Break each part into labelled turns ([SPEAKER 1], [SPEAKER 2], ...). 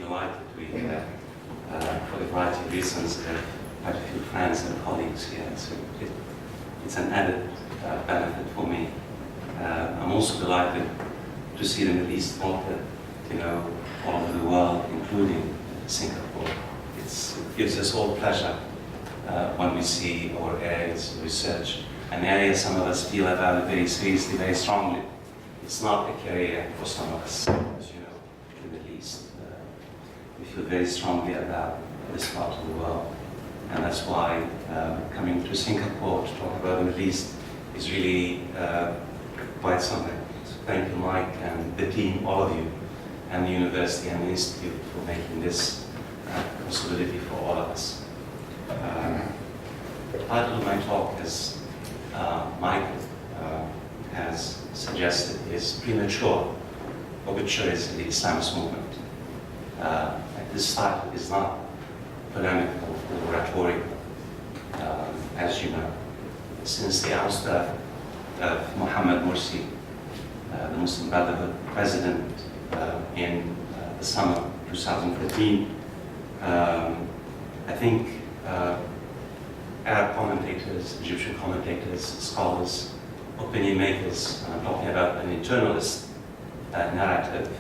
[SPEAKER 1] delighted. We, for a variety of reasons, have quite a few friends and colleagues here, so it's an added benefit for me. I'm also delighted to see the Middle East voted, all over the world, including Singapore. It gives us all pleasure when we see our areas of research, an area some of us feel about very seriously, very strongly. It's not a career for some of us, as you know, in the Middle East. We feel very strongly about this part of the world, and that's why coming to Singapore to talk about the Middle East is really quite something. So thank you, Mike, and the team, all of you, and the university and the institute for making this a possibility for all of us. The title of my talk, as Mike has suggested, is Premature, Obituaries in the Islamic Movement. This title is not polemical or rhetorical, as you know. Since the ouster of Mohamed Morsi, the Muslim Brotherhood president, in the summer of 2015, I think Arab commentators, Egyptian commentators, scholars, opinion makers, and I'm talking about an internalist narrative,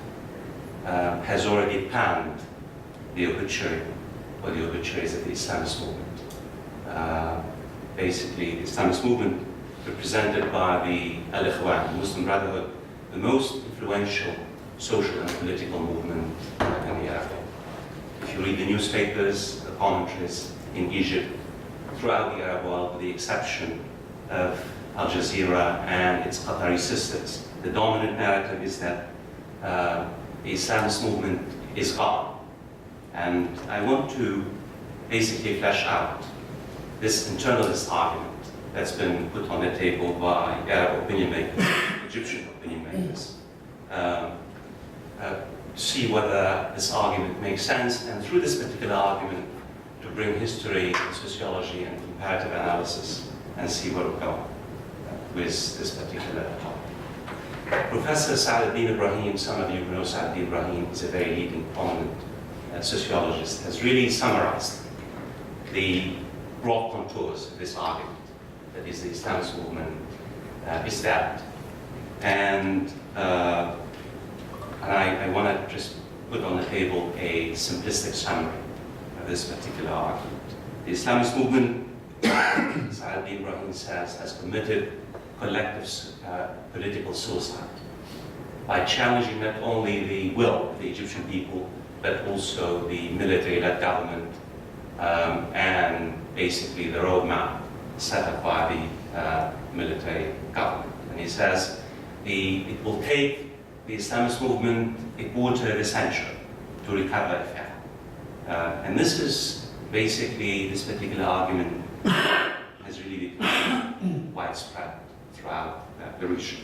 [SPEAKER 1] has already panned the obituary or the obituaries of the Islamist movement. Basically, the Islamist movement, represented by the Al-Ikhwan, the Muslim Brotherhood, the most influential social and political movement in the Arab world. If you read the newspapers, the commentaries in Egypt, throughout the Arab world, with the exception of Al Jazeera and its Qatari sisters, the dominant narrative is that the Islamist movement is gone. And I want to basically flesh out this internalist argument that's been put on the table by Arab opinion makers, Egyptian opinion makers, to see whether this argument makes sense, and through this particular argument, to bring history and sociology and comparative analysis and see where we're going with this particular topic. Professor Saadetdin Ibrahim, some of you know Saadetdin Ibrahim, is a very leading, prominent sociologist, has really summarized the broad contours of this argument, that is, the Islamist movement is that. And I want to just put on the table a simplistic summary of this particular argument. The Islamist movement, Saadetdin Ibrahim says, has committed collective political suicide by challenging not only the will of the Egyptian people, but also the military-led government and basically the roadmap set up by the military government. And he says it will take the Islamist movement a quarter of a century to recover a faith. And this is basically, this particular argument has really become widespread throughout the region.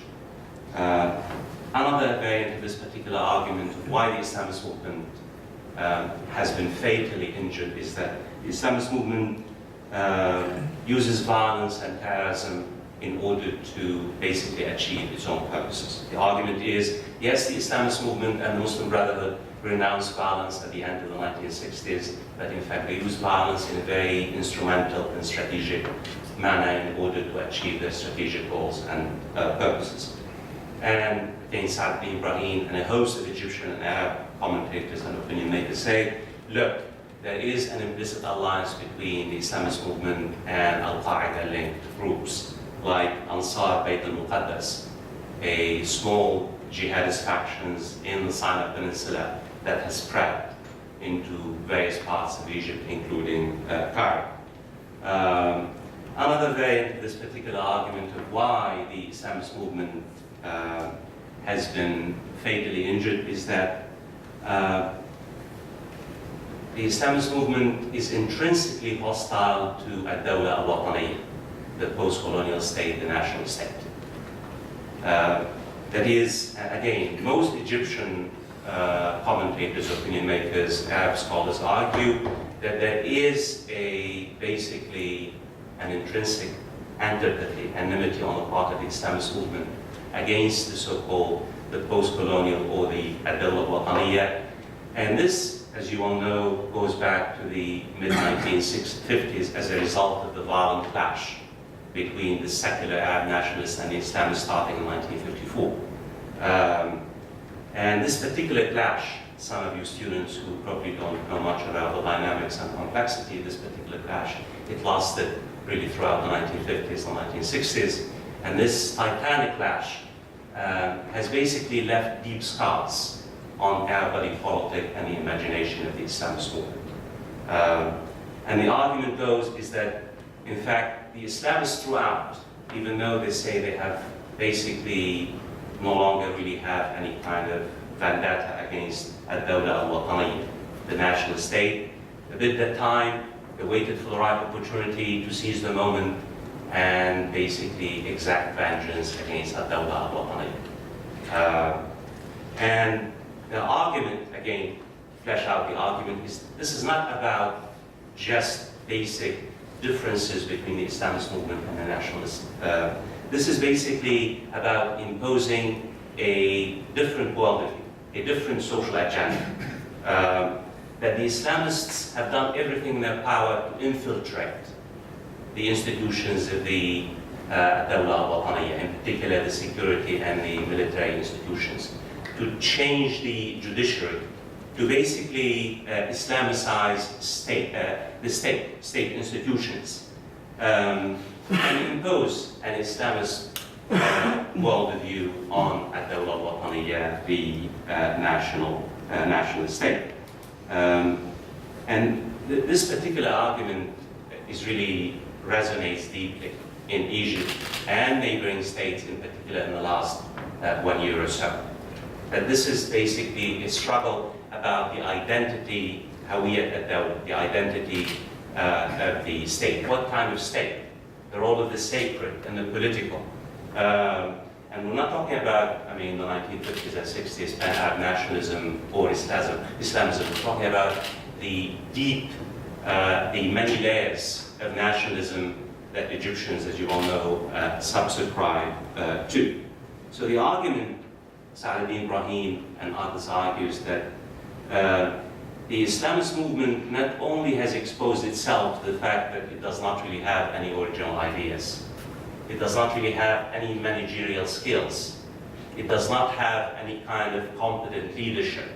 [SPEAKER 1] Another variant of this particular argument of why the Islamist movement has been fatally injured is that the Islamist movement uses violence and terrorism in order to basically achieve its own purposes. The argument is, yes, the Islamist movement and the Muslim Brotherhood renounced violence at the end of the 1960s, but in fact they use violence in a very instrumental and strategic manner in order to achieve their strategic goals and purposes. And again, Saadetdin Ibrahim and a host of Egyptian and Arab commentators and opinion makers say, look, there is an implicit alliance between the Islamist movement and Al-Qaeda-linked groups like Ansar Bayt al-Muqaddas, a small jihadist factions in the Sinai Peninsula that has spread into various parts of Egypt, including Cairo. Another variant of this particular argument of why the Islamist movement has been fatally injured is that the Islamist movement is intrinsically hostile to ad-Dawla al-Wataniyya, the post-colonial state, the national state. That is, again, most Egyptian commentators, opinion makers, Arab scholars argue that there is basically an intrinsic antipathy, enmity on the part of the Islamist movement against the so-called the post-colonial or the ad-Dawla al-Wataniyya. And this as you all know, goes back to the mid-1950s as a result of the violent clash between the secular Arab nationalists and the Islamists starting in 1954. And this particular clash, some of you students who probably don't know much about the dynamics and complexity of this particular clash, it lasted really throughout the 1950s and 1960s. And this titanic clash has basically left deep scars on Arab body politic and the imagination of the Islamist movement. And the argument goes is that, in fact, the Islamists throughout, even though they say they have basically no longer really have any kind of vendetta against Abdel al-Watani, the national state, they did that time, they waited for the right opportunity to seize the moment and basically exact vengeance against Abdel al-Watani. And the argument, again, flesh out the argument, is this is not about just basic differences between the Islamist movement and the nationalists. This is basically about imposing a different worldview, a different social agenda. That the Islamists have done everything in their power to infiltrate the institutions of the Dawla al-Wataniya, in particular the security and the military institutions, to change the judiciary, to basically Islamicize the state institutions, and impose an Islamist worldview on Dawla al-Wataniya, the national state. And this particular argument really resonates deeply in Egypt and neighboring states, in particular in the last 1 year or so. That this is basically a struggle about the identity, hawiyat ad-dawla, the identity of the state. What kind of state? The role of the sacred and the political. And we're not talking about, the 1950s and 60s, Arab nationalism or Islamism. We're talking about the deep, the many layers of nationalism that Egyptians, as you all know, subscribe to. So the argument, Saladin Ibrahim and others argues that the Islamist movement not only has exposed itself to the fact that it does not really have any original ideas, it does not really have any managerial skills, it does not have any kind of competent leadership,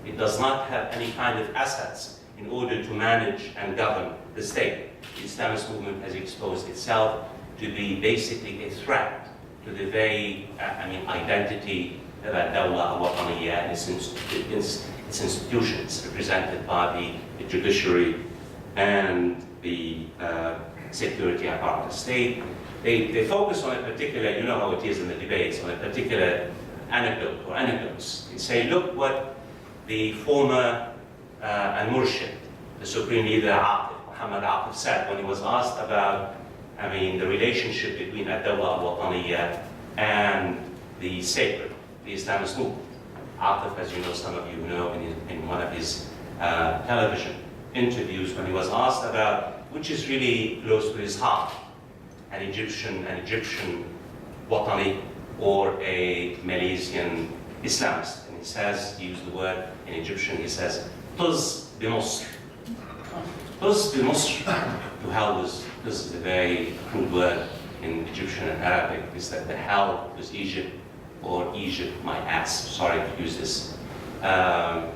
[SPEAKER 1] it does not have any kind of assets in order to manage and govern the state. The Islamist movement has exposed itself to be basically a threat to the very, identity of Dawla al-Wataniya and its institutions, represented by the judiciary and the security apparatus. They focus on a particular, you know how it is in the debates, on a particular anecdote or anecdotes. They say, look what the former al-Murshid, the supreme leader Mohamed ElNaggar, said when he was asked about, the relationship between Dawla al-Wataniya and the sacred, the Islamist movement. Atif, as you know, some of you know, in one of his television interviews, when he was asked about which is really close to his heart, an Egyptian Watani or a Malaysian Islamist. And he says, he used the word in Egyptian, he says, Tuz bi Mosr. Tuz bi Mosr. To hell was, this is a very crude word in Egyptian and Arabic, is that the hell was Egypt, or Egypt my ass. Sorry to use this. To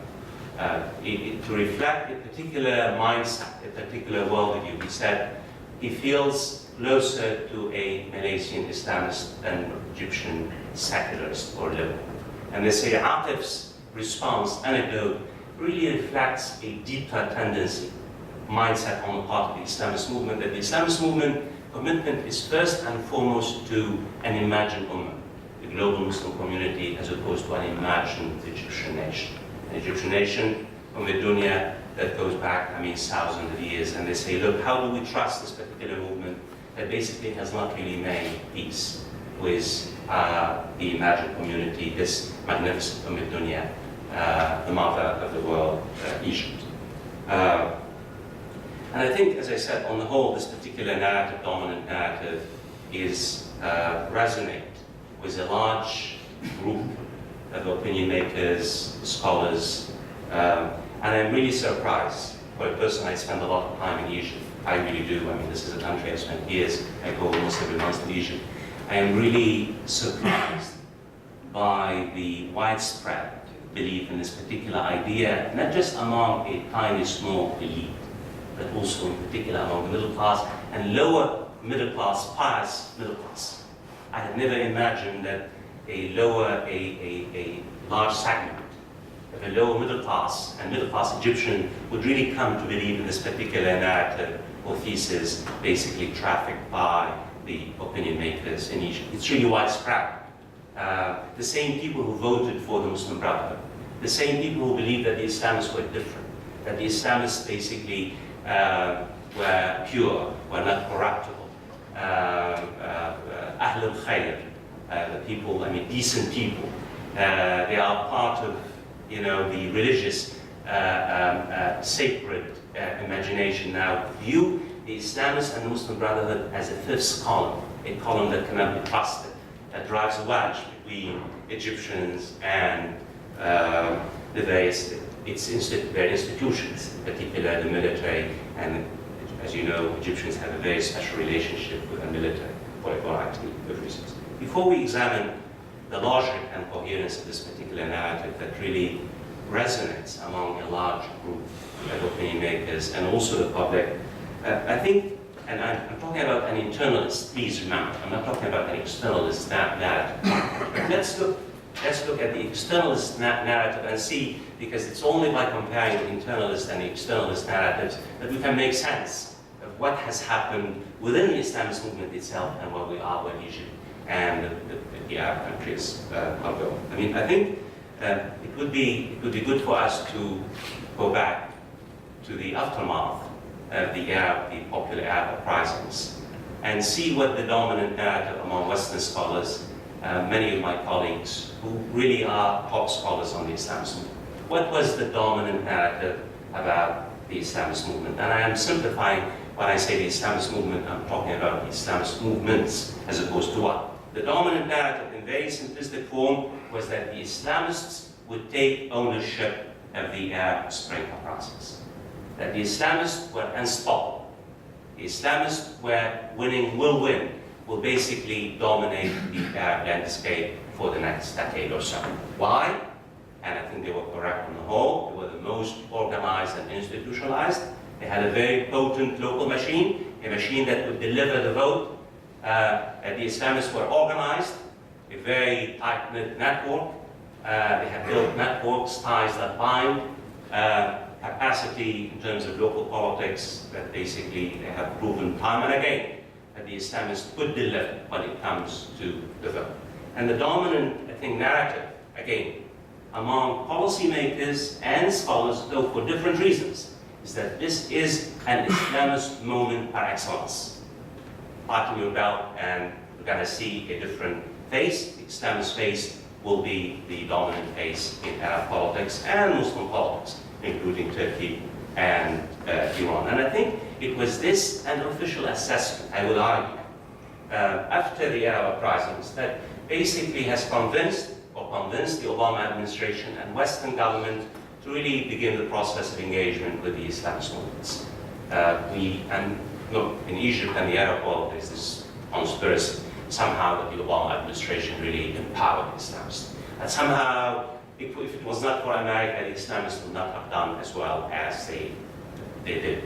[SPEAKER 1] reflect a particular mindset, a particular worldview. He said he feels closer to a Malaysian Islamist than Egyptian secularist or liberal. And they say Atif's response, anecdote, really reflects a deeper tendency, mindset on the part of the Islamist movement, that the Islamist movement commitment is first and foremost to an imagined ummah, the global Muslim community, as opposed to an imagined Egyptian nation. An Egyptian nation from the dunya that goes back, thousands of years. And they say, look, how do we trust this particular movement that basically has not really made peace with the imagined community, this magnificent dunya, the mother of the world, Egypt. And I think, as I said, on the whole, this particular narrative, dominant narrative, is resonate with a large group of opinion makers, scholars, And I'm really surprised. For a person, I spend a lot of time in Egypt. I really do. I mean, this is a country I've spent years. I go almost every month to Egypt. I am really surprised by the widespread belief in this particular idea, not just among a tiny, small elite, but also in particular among the middle class and lower middle class, pious middle class. I had never imagined that a large segment of a lower middle class and middle class Egyptian would really come to believe in this particular narrative or thesis, basically trafficked by the opinion makers in Egypt. It's really widespread. The same people who voted for the Muslim Brotherhood, the same people who believed that the Islamists were different, that the Islamists basically were pure, were not corruptible, Ahl al-Khair, the people, I mean, decent people. They are part of, you know, the religious, sacred imagination. Now, view the Islamists and the Muslim Brotherhood as a fifth column, a column that cannot be trusted, that drives a wedge between Egyptians and the various their institutions, in particular the military, and as you know, Egyptians have a very special relationship with the military for a variety of reasons. Before we examine the logic and coherence of this particular narrative that really resonates among a large group of opinion makers and also the public, I think, and I'm talking about an internalist, please remember, I'm not talking about an externalist narrative. Let's look at the externalist narrative and see, because it's only by comparing the internalist and the externalist narratives that we can make sense of what has happened within the Islamist movement itself and where we are with Egypt and the Arab countries are going. I mean, I think it would be good for us to go back to the aftermath of the popular Arab uprisings and see what the dominant narrative among Western scholars, many of my colleagues who really are top scholars on the Islamist movement. What was the dominant narrative about the Islamist movement? And I am simplifying when I say the Islamist movement, I'm talking about the Islamist movements as opposed to what? The dominant narrative in very simplistic form was that the Islamists would take ownership of the Arab Spring uprisings. That the Islamists were unstoppable. The Islamists were will basically dominate the Arab landscape for the next decade or so. Why? And I think they were correct on the whole. They were the most organized and institutionalized. They had a very potent local machine, a machine that would deliver the vote. The Islamists were organized, a very tight-knit network. They had built networks, ties that bind, capacity in terms of local politics that basically they have proven time and again that the Islamists could deliver when it comes to the vote. And the dominant, I think, narrative, again, among policymakers and scholars, though for different reasons, is that this is an Islamist moment par excellence. Tighten your belt and we're going to see a different face. The Islamist face will be the dominant face in Arab politics and Muslim politics, including Turkey and Iran. And I think it was this an official assessment, I would argue, after the Arab uprisings that basically has convinced the Obama administration and Western government to really begin the process of engagement with the Islamist movements. In Egypt and the Arab world, there's this conspiracy somehow that the Obama administration really empowered the Islamists. And somehow, if it was not for America, the Islamists would not have done as well as they did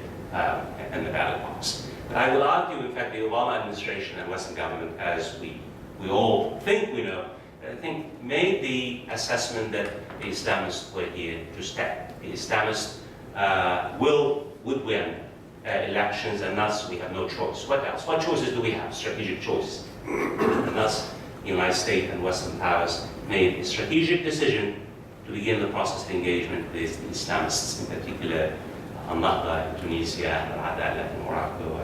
[SPEAKER 1] in the ballot box. But I will argue, in fact, the Obama administration and Western government, as we all think we know, I think made the assessment that the Islamists were here to stay. The Islamists would win elections, and thus we have no choice. What else? What choices do we have? Strategic choices. And thus, the United States and Western powers made a strategic decision to begin the process of engagement with the Islamists, in particular, Al-Nahda in Tunisia, and Al-Adala in Morocco,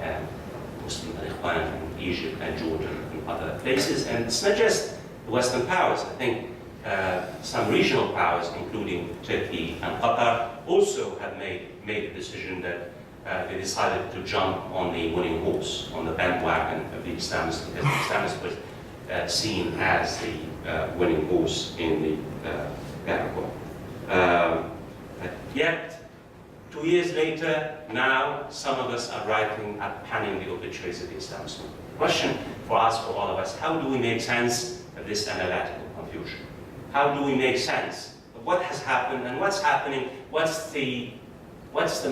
[SPEAKER 1] and the Muslim Al-Ikhwan in Egypt and Jordan and other places. And it's not just the Western powers. I think some regional powers, including Turkey and Qatar, also have made a decision that they decided to jump on the winning horse, on the bandwagon of the Islamists, because the Islamists was seen as the winning horse in the Arab world. Yet, 2 years later, now some of us are penning the obituaries of the Islamist movement. The question for us, for all of us, how do we make sense of this analytical confusion? How do we make sense of what has happened and what's happening? What's the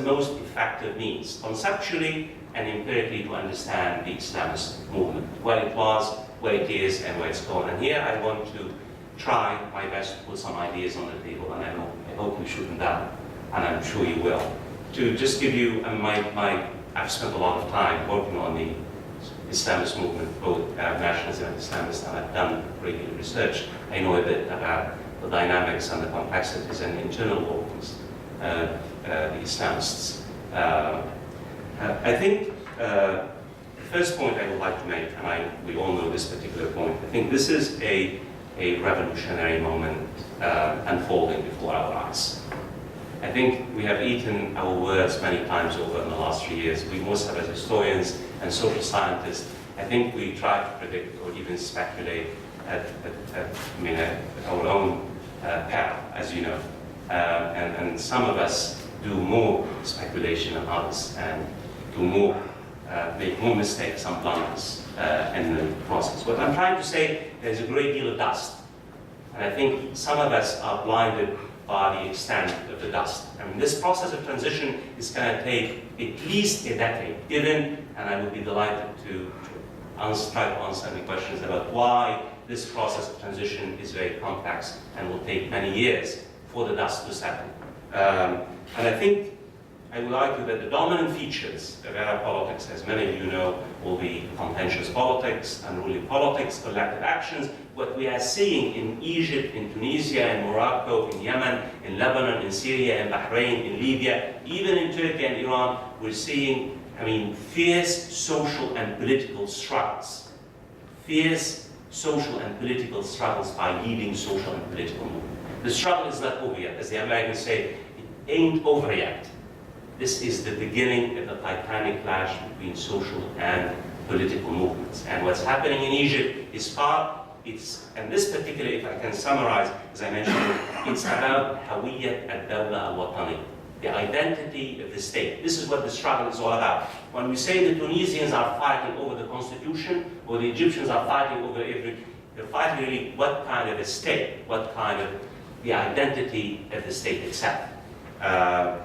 [SPEAKER 1] most effective means, conceptually and empirically, to understand the Islamist movement, where it was, where it is, and where it's going? And here I want to try my best to put some ideas on the table, and I hope you shoot them down, and I'm sure you will. To just give you I've spent a lot of time working on the Islamist movement, both Arab nationalism and Islamist, and I've done regular research. I know a bit about the dynamics and the complexities and the internal workings of the Islamists. I think the first point I would like to make, and we all know this particular point, I think this is a revolutionary moment unfolding before our eyes. I think we have eaten our words many times over in the last 3 years. We most have, as historians and social scientists, I think we try to predict or even speculate at our own peril, as you know. And some of us do more speculation than others, and make more mistakes and blunders in the process. What I'm trying to say, there's a great deal of dust. And I think some of us are blinded by the extent of the dust. I mean, this process of transition is going to take at least a decade, given, and I would be delighted to try to answer any questions about why this process of transition is very complex and will take many years for the dust to settle. And I think I would argue that the dominant features of Arab politics, as many of you know, will be contentious politics, unruly politics, collective actions. What we are seeing in Egypt, in Tunisia, in Morocco, in Yemen, in Lebanon, in Syria, in Bahrain, in Libya, even in Turkey and Iran, we're seeing, fierce social and political struggles. Fierce social and political struggles by leading social and political movements. The struggle is not over yet. As the Americans say, it ain't over yet. This is the beginning of the titanic clash between social and political movements. And what's happening in Egypt is and this particular, if I can summarize, as I mentioned, it's about Hawiyat al-Dawla al-Watani, the identity of the state. This is what the struggle is all about. When we say the Tunisians are fighting over the constitution, or the Egyptians are fighting over they're fighting really what kind of a state, what kind of the identity of the state itself. The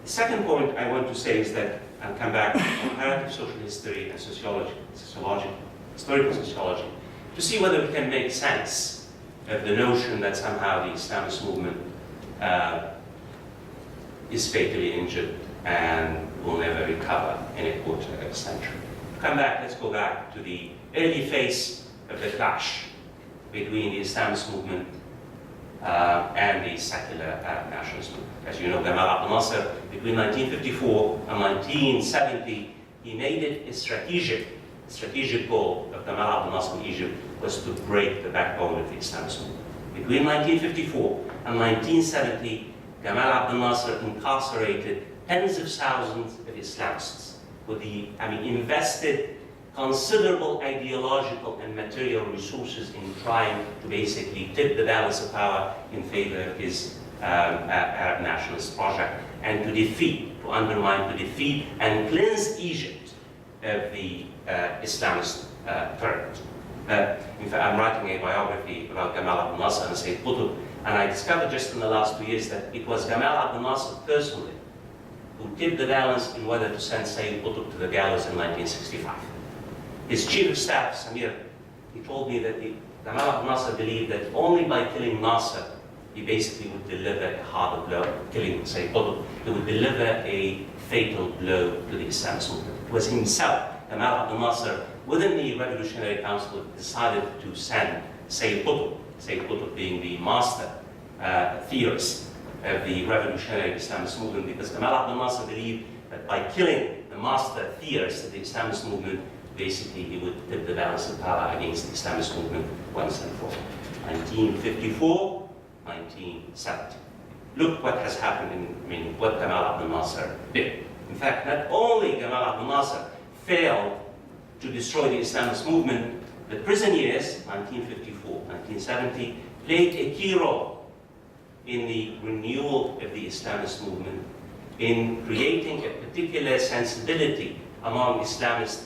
[SPEAKER 1] second point I want to say is that, and come back to comparative social history and historical sociology, to see whether we can make sense of the notion that somehow the Islamist movement is fatally injured and will never recover in a quarter of a century. Let's go back to the early phase of the clash between the Islamist movement and the secular Arab nationalist movement. As you know, Gamal Abdel Nasser, between 1954 and 1970, he made it a strategic goal of Gamal Abdel Nasser in Egypt was to break the backbone of the Islamist movement. Between 1954 and 1970, Gamal Abdel Nasser incarcerated tens of thousands of Islamists, invested considerable ideological and material resources in trying to basically tip the balance of power in favor of his Arab nationalist project, and to undermine, to defeat, and cleanse Egypt of the Islamist current. In fact, I'm writing a biography about Gamal Abdel Nasser and Sayyid Qutb, and I discovered just in the last 2 years that it was Gamal Abdel Nasser personally who tipped the balance in whether to send Sayyid Qutb to the gallows in 1965. His chief of staff, Samir, he told me that Gamal Abdel Nasser believed that only by killing Nasser, he basically would deliver a harder blow, killing Sayyid Qutb, he would deliver a fatal blow to the Islamist movement. It was himself, Gamal Abdel Nasser, within the Revolutionary Council, decided to send Sayyid Qutb being the master theorist of the revolutionary Islamist movement, because Gamal Abdel Nasser believed that by killing the master theorist of the Islamist movement, basically he would tip the balance of power against the Islamist movement once and for all. 1954, 1970. Look what has happened what Gamal Abdel Nasser did. In fact, not only Gamal Abdel Nasser failed to destroy the Islamist movement, the prison years, 1954, 1970, played a key role in the renewal of the Islamist movement, in creating a particular sensibility among Islamists,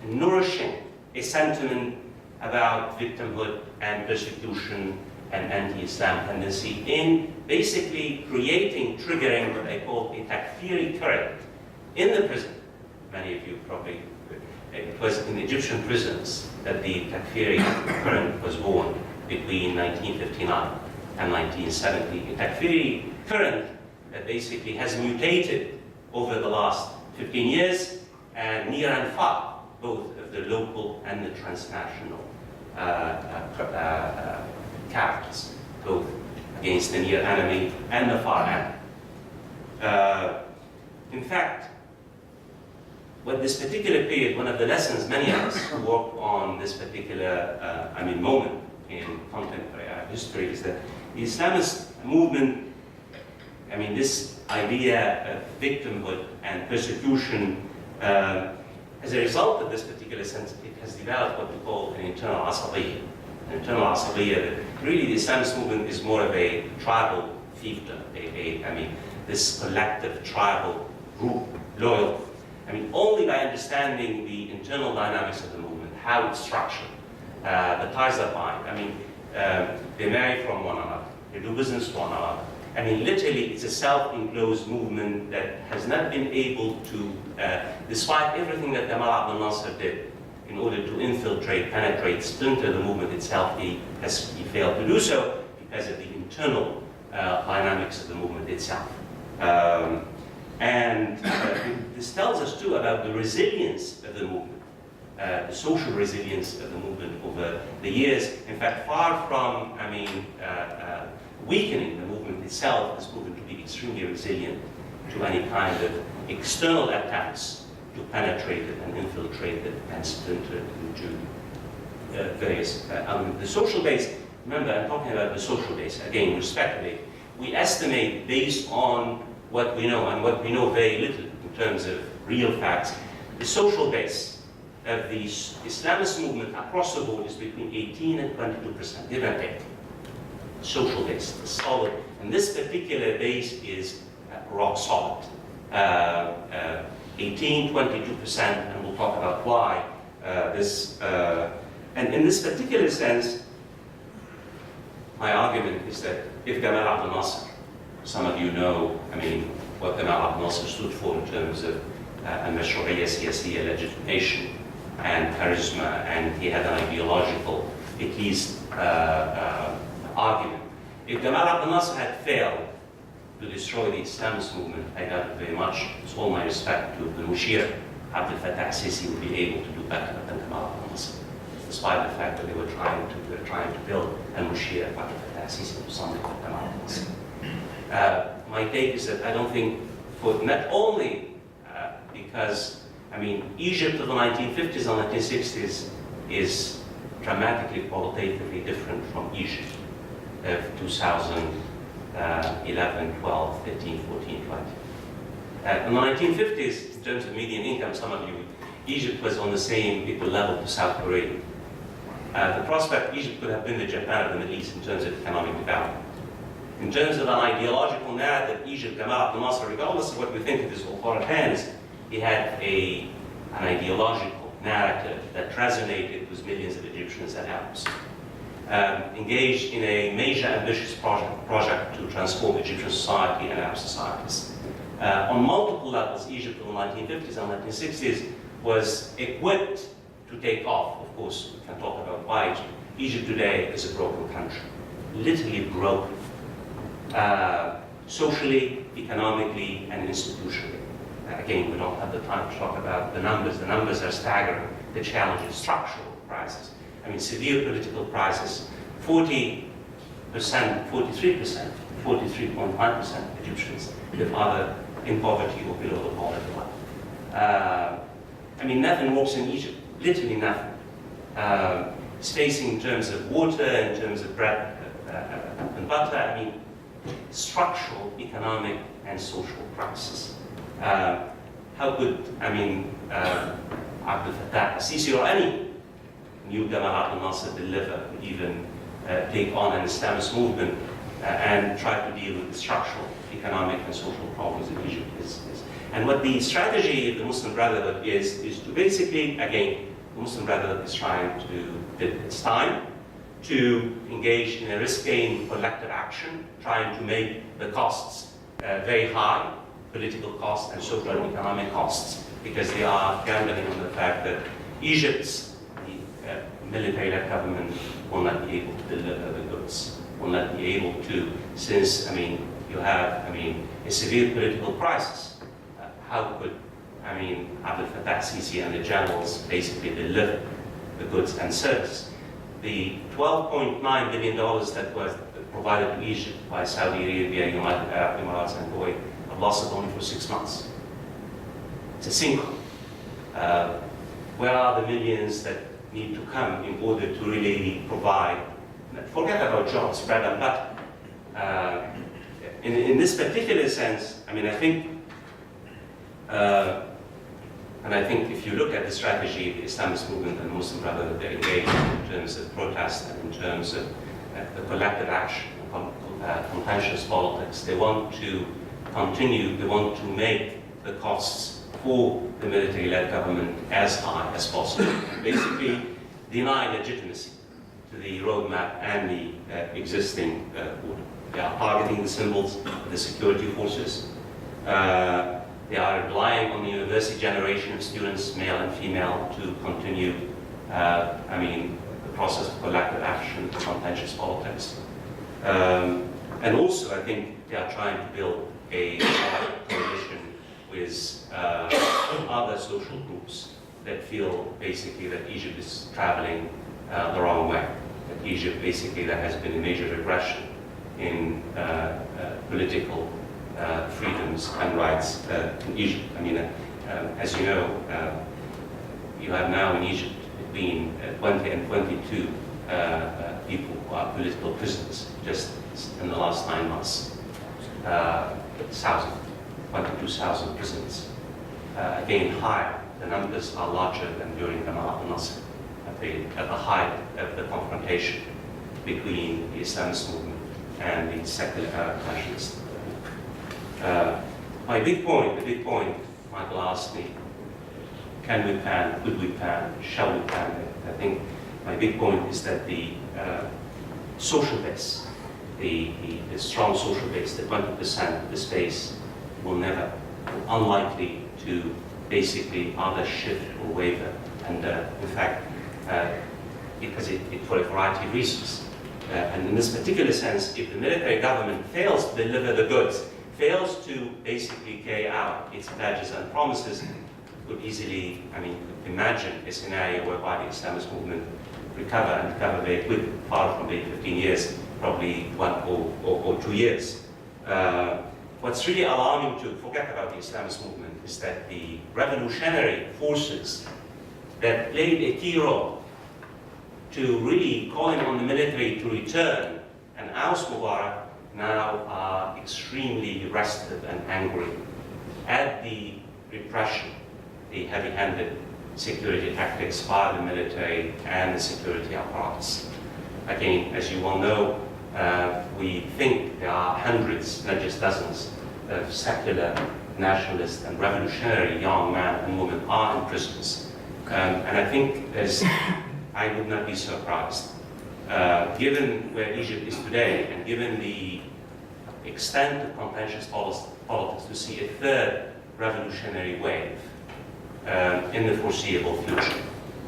[SPEAKER 1] nourishing a sentiment about victimhood and persecution and anti-Islam tendency, in basically creating, triggering what I call a takfiri current in the prison. Many of you probably, it was in Egyptian prisons that the takfiri current was born between 1959 and 1970. A takfiri current that basically has mutated over the last 15 years, and near and far, both of the local and the transnational characters, both against the near enemy and the far enemy. In fact, what this particular period, one of the lessons many of us who work on this particular moment in contemporary Arab history is that the Islamist movement, this idea of victimhood and persecution, as a result of this particular sense, it has developed what we call an internal asabiyya. An internal asabiyya, that really the Islamist movement is more of a tribal fiefdom, this collective tribal group, loyal. Only by understanding the internal dynamics of the movement, how it's structured, the ties that bind. They marry from one another, they do business with one another. Literally, it's a self-enclosed movement that has not been able to, despite everything that Gamal Abdel Nasser did in order to infiltrate, penetrate, splinter the movement itself, he failed to do so because of the internal dynamics of the movement itself. This tells us too about the resilience of the movement, the social resilience of the movement over the years. In fact, far from, weakening the movement itself, has proven to be extremely resilient to any kind of external attacks to penetrate it and infiltrate it and splinter it into various elements. The social base, remember, I'm talking about the social base, again, respectively. We estimate based on what we know, and what we know very little in terms of real facts. The social base of the Islamist movement across the board is between 18 and 22%, give and take. Social base, the solid, and this particular base is rock solid. 18, 22%, and we'll talk about why and in this particular sense, my argument is that if Gamal Abdel Nasser, some of you know, what Gamal Abdel Nasser stood for in terms of al-mashru'iyya siyasiyya, legitimation and charisma, and he had an ideological, at least, argument. If Gamal Abdel Nasser had failed to destroy the Islamist movement, I doubt very much, with all my respect to the Mushir, Abdel Fattah al-Sisi would be able to do better than Gamal Abdel Nasser, despite the fact that they were trying to build al-Mushir, Abdel Fattah al-Sisi, into something like Gamal Abdel Nasser. My take is that I don't think, for not only because, Egypt of the 1950s and 1960s is dramatically, qualitatively different from Egypt of 2011, 12, 13, 14, 20. In the 1950s, in terms of median income, some of you, Egypt was on the same equal level to South Korea. The prospect Egypt could have been the Japan of the Middle East in terms of economic development. In terms of an ideological narrative, Egypt, Gamal Abdel Nasser, regardless of what we think of his authoritarians, he had an ideological narrative that resonated with millions of Egyptians and Arabs. Engaged in a major ambitious project to transform Egyptian society and Arab societies. On multiple levels, Egypt in the 1950s and 1960s was equipped to take off. Of course, we can talk about why Egypt today is a broken country, literally broken. Socially, economically, and institutionally. Again, we don't have the time to talk about the numbers. The numbers are staggering. The challenge is structural crisis. Severe political crisis. 40%, 43%, 43.5% of Egyptians live either in poverty or below the poverty line. Nothing works in Egypt. Literally nothing. Spacing in terms of water, in terms of bread and butter. Structural, economic, and social crisis. How could, Abdel Fattah al-Sisi or any new Gamal Abdel Nasser deliver, even take on an Islamist movement and try to deal with the structural, economic, and social problems in Egypt. And what the strategy of the Muslim Brotherhood is to basically, again, the Muslim Brotherhood is trying to, it's time to engage in a risk-gain collective action, trying to make the costs very high, political costs and social and economic costs, because they are gambling on the fact that Egypt's military-led government will not be able to deliver the goods, will not be able to, since, you have, a severe political crisis. How could, Abdel Fattah Sisi and the generals basically deliver the goods and services? The $12.9 billion that was provided to Egypt by Saudi Arabia, United Arab Emirates, and Kuwait have lasted only for 6 months. It's a sinkhole. Where are the millions that need to come in order to really provide, forget about jobs, bread and butter. In this particular sense, I think if you look at the strategy of the Islamist movement and the Muslim Brotherhood, they're engaged in terms of protest and in terms of the collective action, contentious politics. They want to continue, they want to make the costs for the military-led government as high as possible, and basically deny legitimacy to the roadmap and the existing order. They are targeting the symbols of the security forces. They are relying on the university generation of students, male and female, to continue, the process of collective action, contentious politics. And also, I think they are trying to build a coalition with other social groups that feel basically that Egypt is traveling the wrong way. That Egypt basically there has been a major regression in political freedoms and rights in Egypt. As you know, you have now in Egypt between 20 and 22 people who are political prisoners just in the last 9 months. 22,000 prisoners. Again, higher. The numbers are larger than during Gamal and Nasser at the height of the confrontation between the Islamist movement and the secular Arab nationalists. The big point, Michael asked me, can we plan, could we plan, shall we plan? I think my big point is that the social base, the strong social base, the 20% of the space will unlikely to basically either shift or waver. And in fact, because for a variety of reasons. And in this particular sense, if the military government fails to deliver the goods, fails to basically carry out its pledges and promises, could easily, imagine a scenario whereby the Islamist movement recover very quickly, far from the 15 years, probably 1 or 2 years. What's really alarming to forget about the Islamist movement is that the revolutionary forces that played a key role to really calling on the military to return and oust Mubarak now are extremely restive and angry at the repression, the heavy-handed security tactics by the military and the security apparatus. Again, as you all know, we think there are hundreds, not just dozens, of secular, nationalist, and revolutionary young men and women are in prisons. And I think I would not be surprised, given where Egypt is today, and given the extent of contentious politics, to see a third revolutionary wave in the foreseeable future.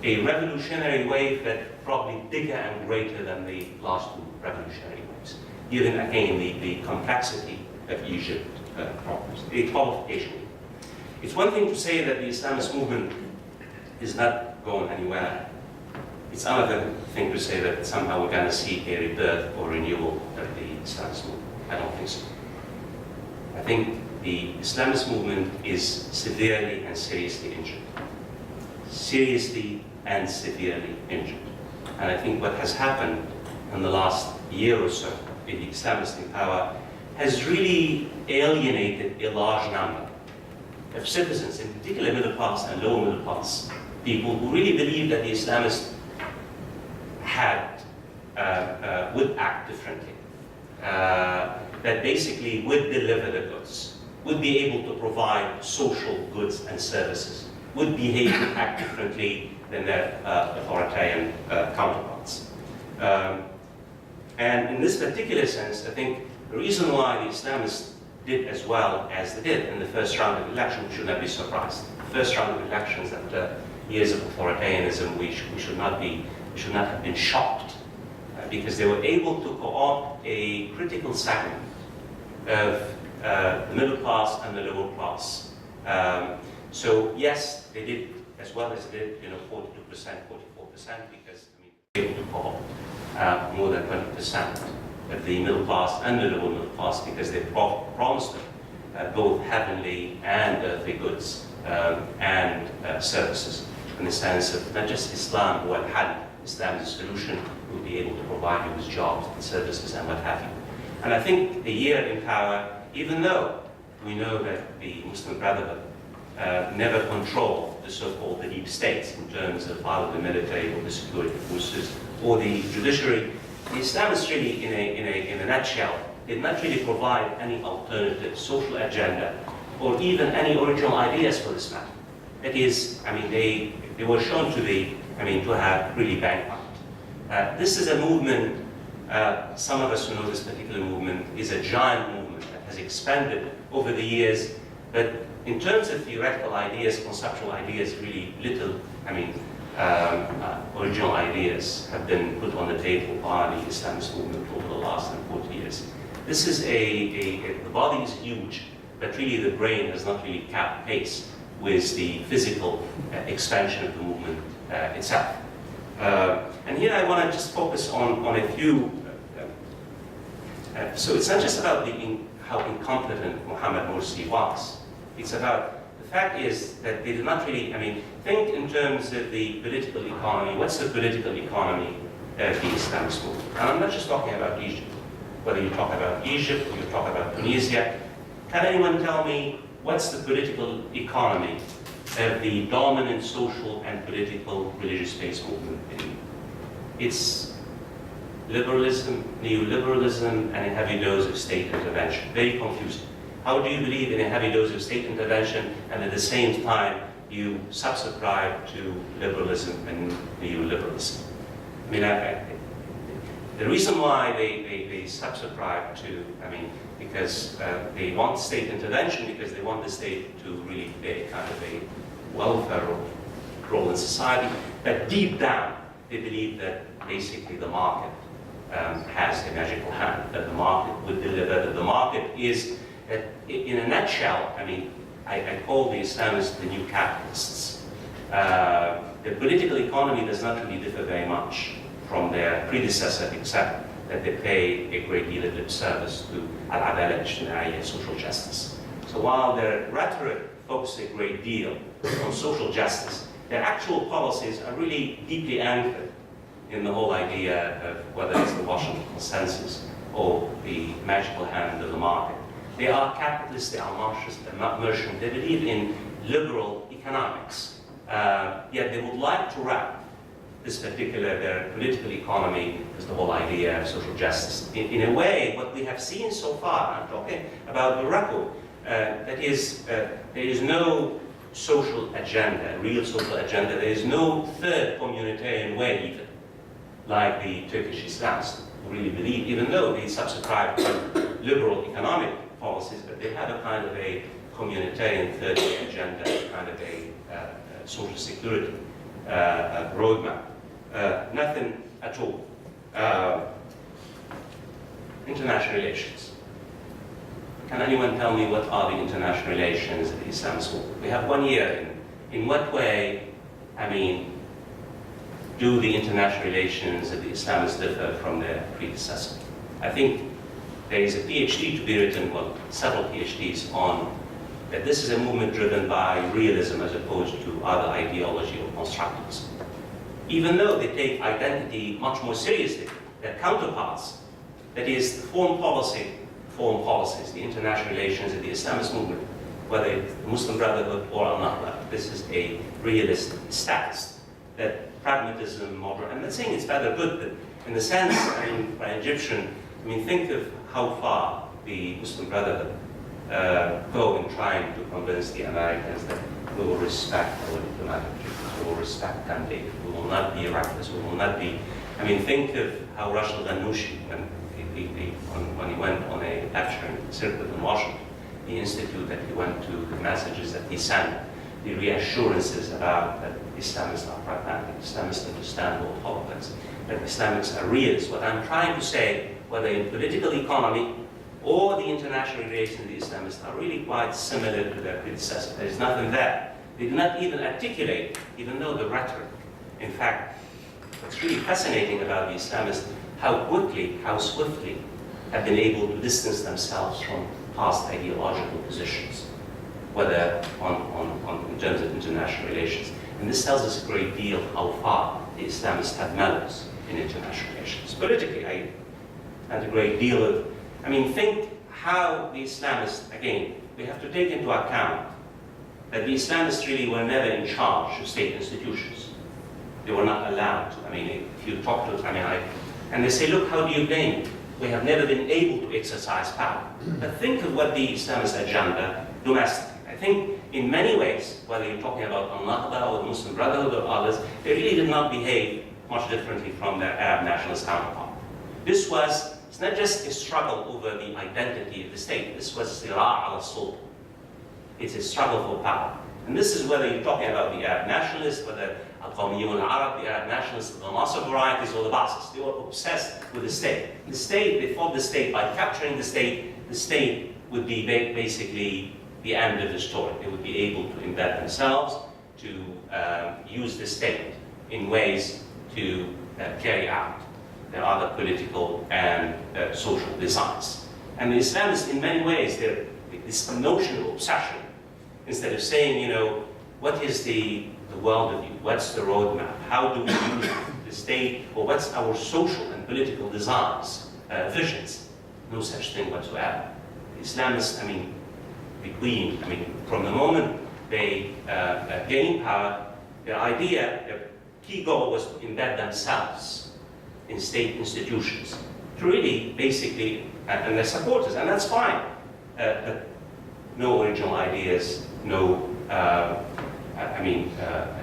[SPEAKER 1] A revolutionary wave that probably bigger and greater than the last 2 revolutionary waves, given again the complexity of Egypt problems, the qualification. It's one thing to say that the Islamist movement is not going anywhere. It's another thing to say that somehow we're going to see a rebirth or renewal of the Islamist movement. I don't think so. I think the Islamist movement is severely and seriously injured. Seriously and severely injured. And I think what has happened in the last year or so with the Islamists in power has really alienated a large number of citizens, in particular middle class and lower middle class people, who really believe that the Islamists would act differently. that basically would deliver the goods, would be able to provide social goods and services, would behave and act differently than their authoritarian counterparts. And in this particular sense, I think the reason why the Islamists did as well as they did in the first round of elections, we should not be surprised. The first round of elections, after years of authoritarianism, we should not have been shocked, because they were able to co-opt a critical segment of the middle class and the lower class. So yes, they did as well as they did, 42%, 44%, because they were able to co-opt more than 20% of the middle class and the lower middle class, because they promised them both heavenly and earthly goods and services, in the sense of not just Islam, who had Islam as a solution, will be able to provide you with jobs and services and what have you. And I think a year in power, even though we know that the Muslim Brotherhood never controlled the so-called deep states in terms of either the military or the security forces or the judiciary, the Islamists really, in a nutshell, did not really provide any alternative social agenda or even any original ideas for this matter. That is, they were shown to be, to have really bankrupt. This is a movement, some of us who know this particular movement, is a giant movement that has expanded over the years, but in terms of theoretical ideas, conceptual ideas, really little, original ideas have been put on the table by the Islamist movement over the last 40 years. This is the body is huge, but really the brain has not really kept pace with the physical expansion of the movement itself. And here I want to just focus on a few. So it's not just about how incompetent Mohamed Morsi was. It's about the fact is that they did not really, think in terms of the political economy. What's the political economy of the Islamist movement? And I'm not just talking about Egypt. Whether you talk about Egypt or you talk about Tunisia, can anyone tell me what's the political economy of the dominant social and political religious-based movement in Egypt? It's liberalism, neoliberalism, and a heavy dose of state intervention. Very confusing. How do you believe in a heavy dose of state intervention and at the same time you subscribe to liberalism and neoliberalism? The reason why they subscribe to, because they want state intervention, because they want the state to really play kind of a welfare role in society, but deep down they believe that basically the market has a magical hand, that the market would deliver, that the market is, in a nutshell, I call the Islamists the new capitalists. The political economy does not really differ very much from their predecessor, except that they pay a great deal of lip service to al-adala ijtimaiya, social justice. So while their rhetoric focuses a great deal on social justice, their actual policies are really deeply anchored in the whole idea of whether it's the Washington Consensus or the magical hand of the market. They are capitalists, they are Marxists, they're not merchant. They believe in liberal economics, yet they would like to wrap this particular, their political economy, is the whole idea of social justice. In a way, what we have seen so far, I'm talking about the record, that is, there is no social agenda, real social agenda. There is no third communitarian way even, like the Turkish Islamists, who really believe, even though they subscribe to liberal economic policies, but they have a kind of a communitarian third way agenda, kind of a social security roadmap. Nothing at all. International relations. Can anyone tell me what are the international relations of the Islamist movement? We have 1 year. In what way, do the international relations of the Islamists differ from their predecessor? I think there is a PhD to be written, well, several PhDs on that this is a movement driven by realism as opposed to other ideology or constructivism. Even though they take identity much more seriously, their counterparts, that is, the foreign policies, the international relations of the Islamist movement, whether it's the Muslim Brotherhood or al-Nahda, this is a realist statist, that pragmatism, modern, I'm not saying it's bad or good, but in the sense, for an Egyptian I mean, think of how far the Muslim Brotherhood go in trying to convince the Americans that we will respect our diplomatic treaties, we will respect Camp David, we will not be reckless, we will not be. I mean, think of how Rashid Ghannouchi, when he went on a lecturing circuit in Washington, the institute that he went to, the messages that he sent, the reassurances about that Islamists are pragmatic, Islamists understand world politics, that Islamists are realists. What I'm trying to say, whether in political economy or the international relations of the Islamists are really quite similar to their predecessors. There is nothing there. They do not even articulate, even though the rhetoric. In fact, what's really fascinating about the Islamists, how quickly, how swiftly have been able to distance themselves from past ideological positions, whether in terms of international relations. And this tells us a great deal how far the Islamists have mellowed in international relations. Politically, and a great deal of, I mean, think how the Islamists, again, we have to take into account that the Islamists really were never in charge of state institutions. They were not allowed to. I mean, if you talk to, and they say, look, how do you blame? We have never been able to exercise power. But think of what the Islamist agenda domestically. I think in many ways, whether you're talking about al-Nahda or the Muslim Brotherhood or others, they really did not behave much differently from their Arab nationalist counterpart. This was, it's not just a struggle over the identity of the state. This was sira' al-sultan. It's a struggle for power. And this is whether you're talking about the Arab nationalists, whether al-Qawmiyyun al-Arab, the Arab nationalists, the Nasser varieties, or the Ba'athists. They were obsessed with the state. The state, they fought the state by capturing the state would be basically the end of the story. They would be able to embed themselves, to use the state in ways to carry out their other political and social designs. And the Islamists, in many ways, this notion of obsession, instead of saying, you know, what is the worldview, what's the roadmap, how do we use the state, or what's our social and political designs, visions, no such thing whatsoever. The Islamists, I mean, from the moment they gained power, their key goal was to embed themselves in state institutions, to really, basically, and their supporters, and that's fine, but no original ideas, no,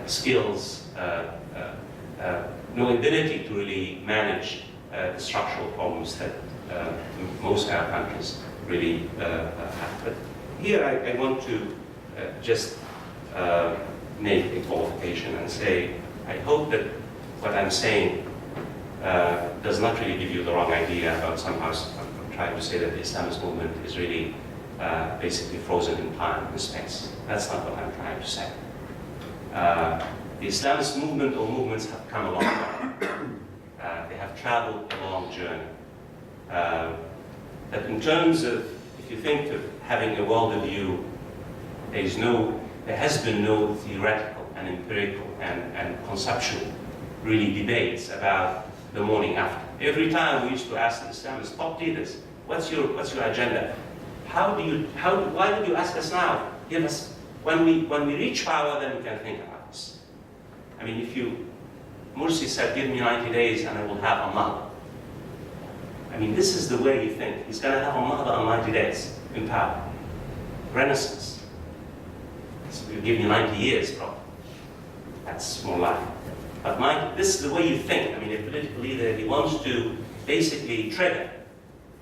[SPEAKER 1] skills, no ability to really manage the structural problems that most Arab countries really have. But here I want to just make a qualification and say, I hope that what I'm saying does not really give you the wrong idea about somehow I'm trying to say that the Islamist movement is really basically frozen in time and space. That's not what I'm trying to say. The Islamist movement or movements have come a long way. They have traveled a long journey. But in terms of, if you think of having a worldview, there has been no theoretical and empirical and conceptual really debates about the morning after. Every time we used to ask the Islamist top leaders, what's your agenda? Why did you ask us now? Give us, when we reach power, then we can think about this. I mean, Morsi said, give me 90 days and I will have a Mahdi. I mean, this is the way you think. He's going to have a Mahdi on 90 days in power. Renaissance. So we'll give you 90 years, probably. That's more likely. But this is the way you think. I mean, a political leader, he wants to basically trigger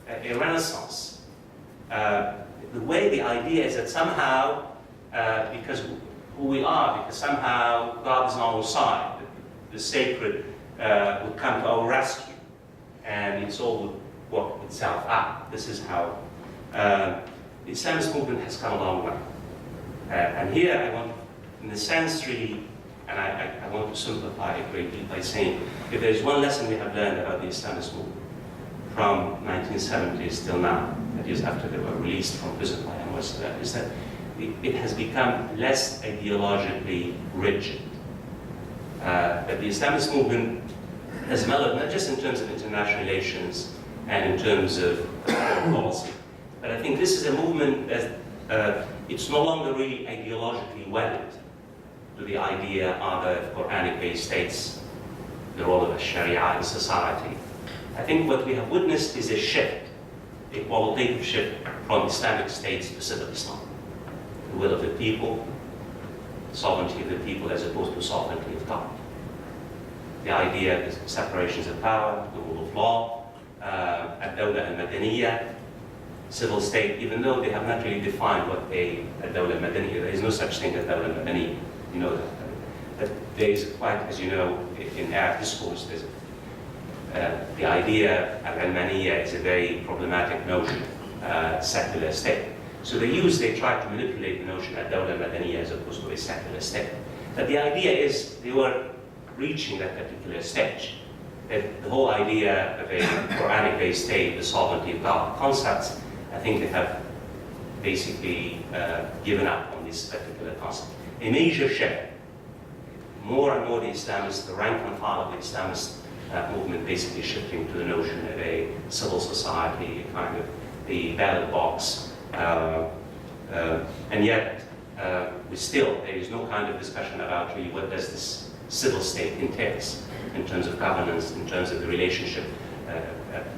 [SPEAKER 1] a renaissance. The idea is that somehow, because who we are, because somehow God is on our side, the sacred would come to our rescue, and it's all would work itself out. This is how the Islamist movement has come a long way. And here I want, in the sense really, and I want to simplify a great deal by saying, if there's one lesson we have learned about the Islamist movement from 1970s till now, that is after they were released from prison by Nasser, is that it has become less ideologically rigid. That the Islamist movement has mellowed, not just in terms of international relations and in terms of foreign policy, but I think this is a movement that it's no longer really ideologically wedded to the idea of Quranic-based states, the role of Sharia in society, I think what we have witnessed is a shift, a qualitative shift from Islamic states to civil Islam. The will of the people, sovereignty of the people as opposed to sovereignty of God. The idea is separations of power, the rule of law, Abdel al-Madaniyya, civil state, even though they have not really defined what a Dawla al-Madaniyya, there is no such thing as Dawla al-Madaniyya, you know that. But there is quite, as you know, in Arab discourse, there's the idea of al-Maniyya is a very problematic notion, secular state. So they try to manipulate the notion of Dawla al-Madaniyya as opposed to a secular state. But the idea is they were reaching that particular stage. That the whole idea of a Quranic-based state, the sovereignty of God concepts, I think they have basically given up on this particular concept. A major shift. More and more the Islamists, the rank and file of the Islamist movement basically shifting to the notion of a civil society, kind of the ballot box. And yet, there is no kind of discussion about really what does this civil state entails in terms of governance, in terms of the relationship,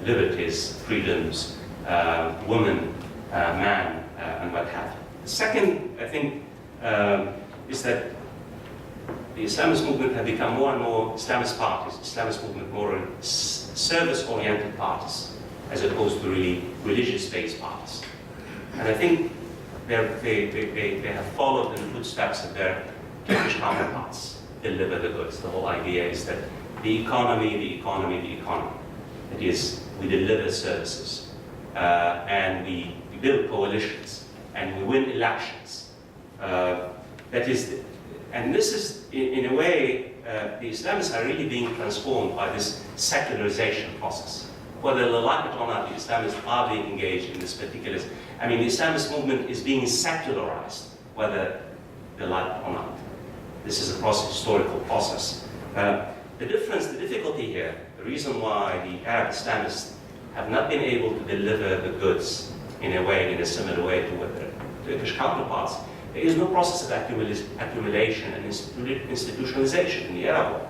[SPEAKER 1] liberties, freedoms, woman, man, and what have you. The second, I think, is that the Islamist movement have become more and more Islamist parties, Islamist movement more service-oriented parties, as opposed to really religious-based parties. And I think they have followed in the footsteps of their Turkish counterparts, deliver the goods. The whole idea is that the economy. It is, we deliver services, and we build coalitions, and we win elections. And this is, in a way, the Islamists are really being transformed by this secularization process. Whether they like it or not, the Islamists are being engaged in this particular. I mean, the Islamist movement is being secularized, whether they like it or not. This is a historical process. The difficulty here, the reason why the Arab Islamists have not been able to deliver the goods in a similar way to what their Turkish counterparts, there is no process of accumulation and institutionalization in the Arab world.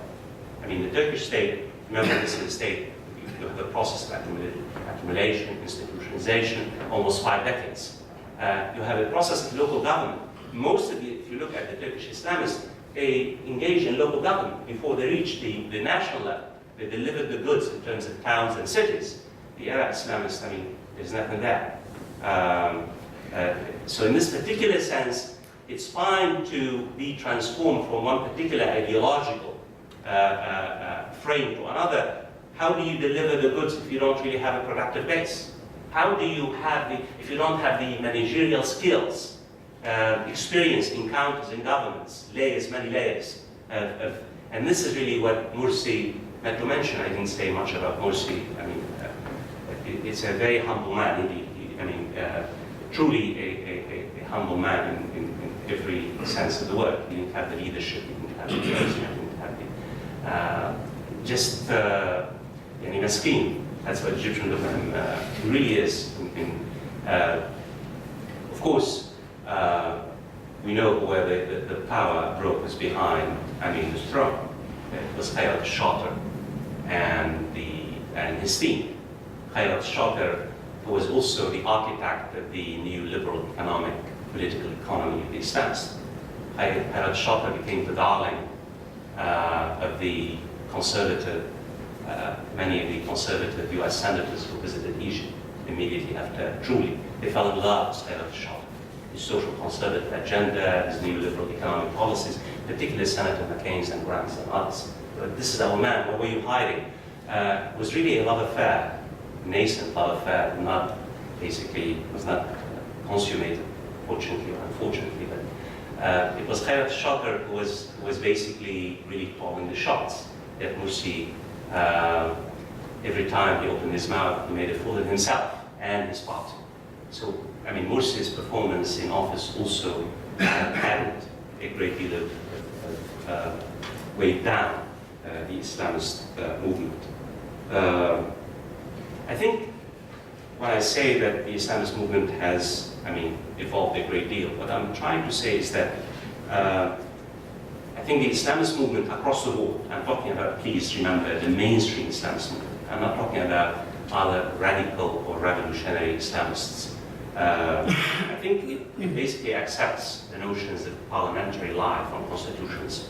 [SPEAKER 1] I mean, the Turkish state, remember this is a state, you have a process of accumulation, institutionalization, almost 5 decades. You have a process of local government. If you look at the Turkish Islamists, they engage in local government before they reach the national level. They deliver the goods in terms of towns and cities. The Arab Islamists, I mean, there's nothing there. So in this particular sense, it's fine to be transformed from one particular ideological frame to another. How do you deliver the goods if you don't really have a productive base? How do you if you don't have the managerial skills, experience, encounters in governments, many layers and this is really what Mursi, not to mention, I didn't say much about Mursi. I mean, it's a very humble man indeed. Truly a humble man in every sense of the word. He didn't have the leadership, he didn't have the charisma, he didn't have the, McCain. That's what Egyptian look at him. He really is. Of course, we know where the power broke was behind, the throne. It was Khayat al-Shatir and his team. Khayat al-Shatir, who was also the architect of the neoliberal political economy of the Islamists. Khayat al-Shatir became the darling of the conservative, many of the conservative US senators who visited Egypt immediately after Truly. They fell in love with Khayat al-Shatir. His social conservative agenda, his neoliberal economic policies, particularly Senator McCain's and Grant's and others. But this is our man, what were you hiding? Was really a love affair, nascent love affair, was not consummated, fortunately or unfortunately. But it was Khayat al-Shatir who was basically really calling the shots. That Mursi, every time he opened his mouth, he made a fool of himself and his party. So, Mursi's performance in office also hadn't a great deal of weighed down the Islamist movement. I think when I say that the Islamist movement has, evolved a great deal, what I'm trying to say is that I think the Islamist movement across the board, I'm talking about, please remember, the mainstream Islamist movement, I'm not talking about other radical or revolutionary Islamists. I think it basically accepts the notions of parliamentary life on constitutions,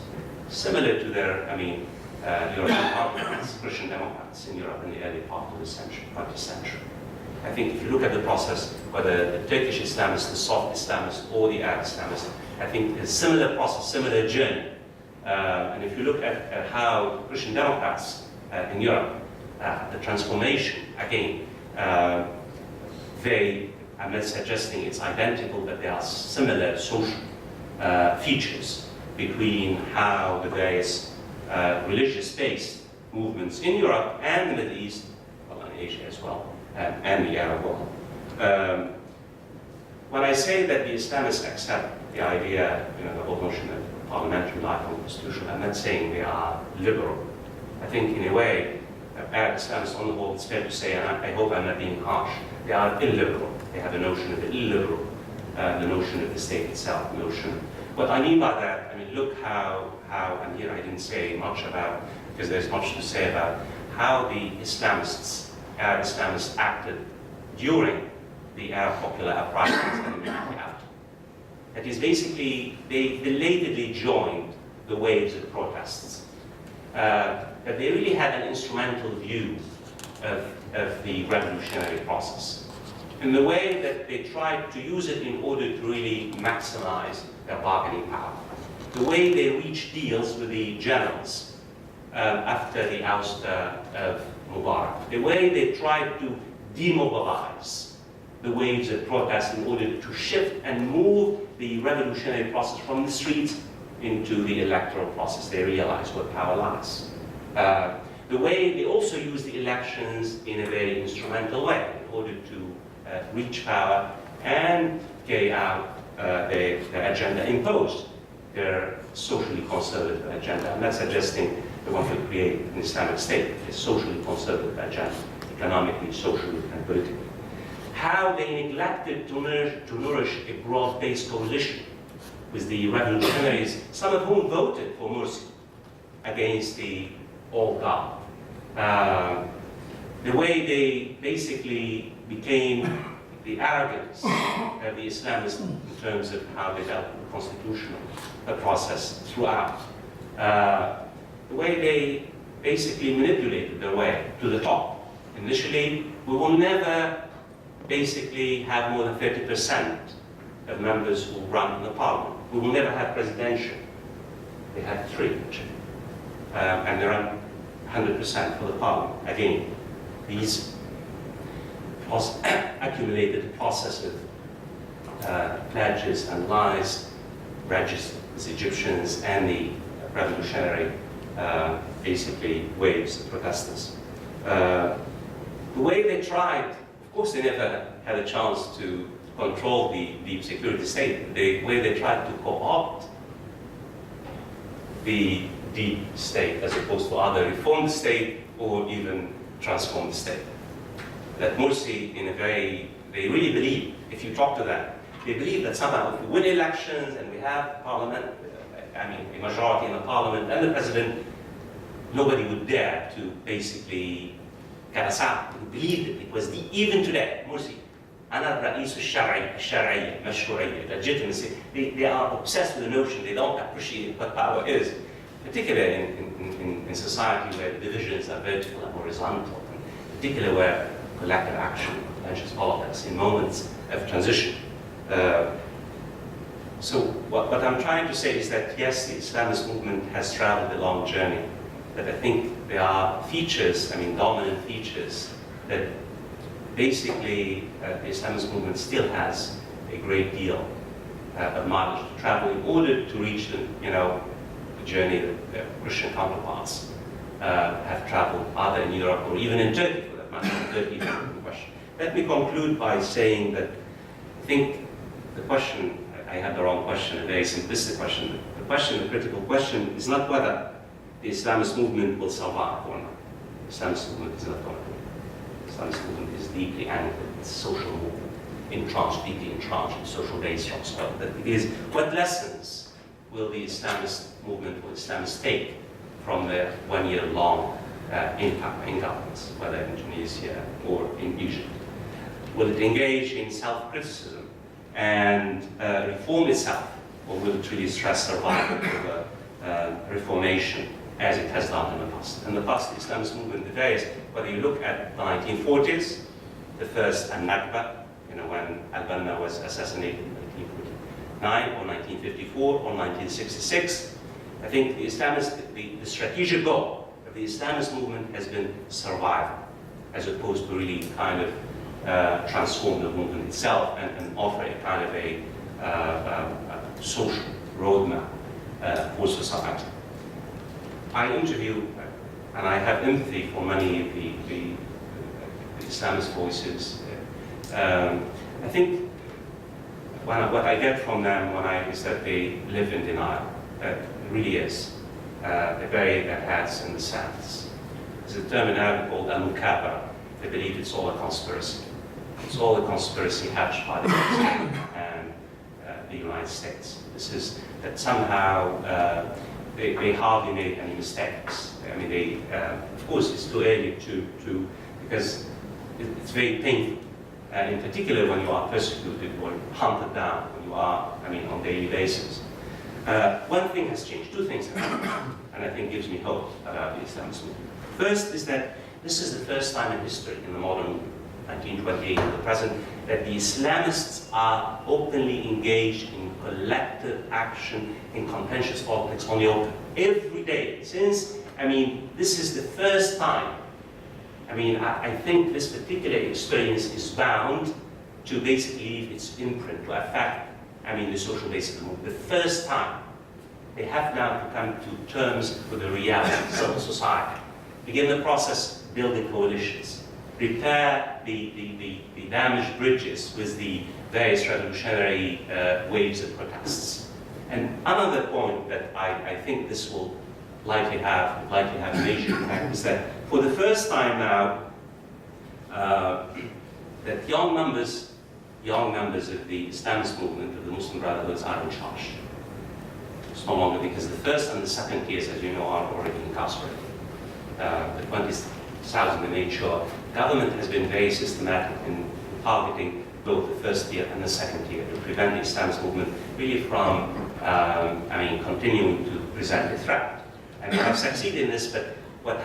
[SPEAKER 1] similar to their, European counterparts, Christian Democrats in Europe in the early part of the 20th century. I think if you look at the process, whether the Turkish Islamists, the soft Islamists, or the Arab Islamists, I think it's a similar process, similar journey. And if you look at how Christian Democrats in Europe, the transformation, again, I'm not suggesting it's identical, but there are similar social features between how the various religious-based movements in Europe and the Middle East, well, in Asia as well, and the Arab world. When I say that the Islamists accept the idea, the whole notion of parliamentary life and constitution, I'm not saying they are liberal. I think in a way, Arab Islamists on the whole, it's fair to say, and I hope I'm not being harsh, they are illiberal. They have a notion of the illiberal, the notion of the state itself, What I mean by that, look how, and here I didn't say much about, because there's much to say about how the Arab Islamists acted during the Arab popular uprisings and immediately after. That is basically, they belatedly joined the waves of protests. That they really had an instrumental view of the revolutionary process, in the way that they tried to use it in order to really maximize their bargaining power. The way they reached deals with the generals after the ouster of Mubarak. The way they tried to demobilize the waves of protest in order to shift and move the revolutionary process from the streets into the electoral process. They realized where power lies. The way they also used the elections in a very instrumental way in order to reach power and carry out their agenda imposed, their socially conservative agenda. I'm not suggesting they want to create an Islamic state, a socially conservative agenda, economically, socially, and politically. How they neglected to nourish a broad-based coalition with the revolutionaries, some of whom voted for Morsi against the old guard. The way they basically became the arrogance of the Islamists in terms of how they dealt with the constitutional process throughout. The way they basically manipulated their way to the top. Initially, we will never basically have more than 30% of members who run in the parliament. We will never have presidential. They had 3, actually. And they're on 100% for the parliament. Again, these accumulated process of pledges and lies registered with Egyptians and the revolutionary, basically, waves of protesters. The way they tried, of course they never had a chance to control the deep security state. The way they tried to co-opt the deep state as opposed to either reform the state or even transform the state. That Morsi, they really believe, if you talk to them, they believe that somehow if we win elections and we have parliament, a majority in the parliament and the president, nobody would dare to basically cut us out. They believed it. It was even today, Morsi, أنا الرئيس الشرعي مشروعية, legitimacy. They are obsessed with the notion, they don't appreciate what power is, particularly in society where the divisions are vertical and horizontal, particularly where collective action, conscious politics, in moments of transition. So what I'm trying to say is that yes, the Islamist movement has traveled a long journey, but I think there are features, dominant features, that basically the Islamist movement still has a great deal of mileage to travel in order to reach the journey that their Christian counterparts have traveled either in Europe or even in Turkey for that matter. Turkey is a question. Let me conclude by saying that I think the question, I had the wrong question, a very simplistic question. The critical question is not whether the Islamist movement will survive or not. The Islamist movement is not going to. The Islamist movement is deeply anchored. It's a social movement, entrenched, deeply entrenched in social base shocks. But it is, what lessons will the Islamist movement or Islamists take from their 1-year-long in governments, whether in Tunisia or in Egypt? Will it engage in self-criticism and reform itself, or will it really stress survival over reformation as it has done in the past? In the past, the Islamist movement, the various, whether you look at the 1940s, the first Al-Nakba, when al-Banna was assassinated in 1949, or 1954, or 1966, I think the strategic goal of the Islamist movement has been survival, as opposed to really kind of transform the movement itself and offer a kind of a social roadmap for society. I interview, and I have empathy for many of the Islamist voices. I think what I get from them is that they live in denial. That really is. They bury their heads in the sands. There's a term in Arabic called al-mukabara. They believe it's all a conspiracy. It's all a conspiracy hatched by the West and the United States. This is that somehow they hardly made any mistakes. I mean, of course, it's too early to because it's very painful. In particular, when you are persecuted or hunted down, when you are, on a daily basis. One thing has changed, two things have happened, and I think gives me hope about the Islamist movement. First is that this is the first time in history, in the modern movement, 1928 to the present, that the Islamists are openly engaged in collective action in contentious politics on the open. Every day, since, this is the first time. I think this particular experience is bound to basically leave its imprint, to affect, the social base of the movement. The first time. They have now to come to terms with the realities of the society. Begin the process building coalitions. Repair the damaged bridges with the various revolutionary waves of protests. And another point that I think this will likely have a major impact is that for the first time now, that young members of the Islamist movement, of the Muslim Brotherhoods, are in charge. It's no longer, because the first and the second tiers, as you know, are already incarcerated. The 20,000 in Premature, government has been very systematic in targeting both the first tier and the second tier to prevent the Islamist movement really from, continuing to present a threat. And we have succeeded in this, but what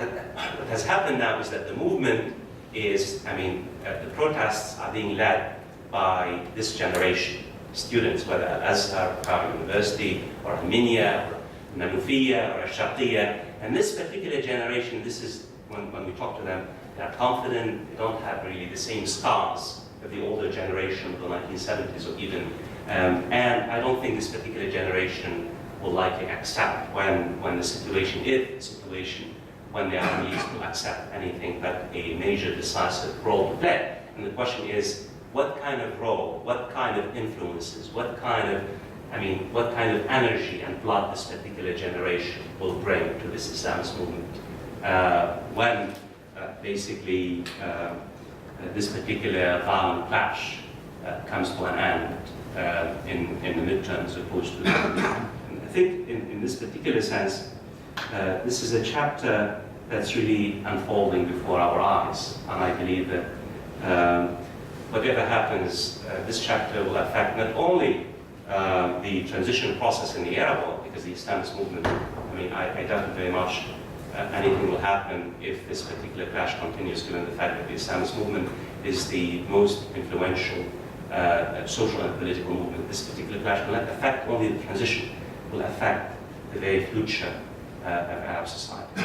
[SPEAKER 1] has happened now is that the movement is, the protests are being led by this generation, students, whether at Azhar, Cairo University, or Armenia, or Nanufia, or Sharqiyya. And this particular generation, this is, when we talk to them, they are confident, they don't have really the same scars of the older generation of the 1970s or even, and I don't think this particular generation will likely accept when the situation, when they are released, to accept anything but a major decisive role to play. And the question is, what kind of role, what kind of influences, what kind of energy and blood this particular generation will bring to this Islamist movement when basically this particular violent clash comes to an end in the midterm, as opposed to I think in this particular sense, this is a chapter that's really unfolding before our eyes. And I believe that whatever happens, this chapter will affect not only the transition process in the Arab world, because the Islamist movement, I doubt very much anything will happen if this particular clash continues, given the fact that the Islamist movement is the most influential social and political movement. This particular clash will not affect only the transition, will affect the very future of Arab society.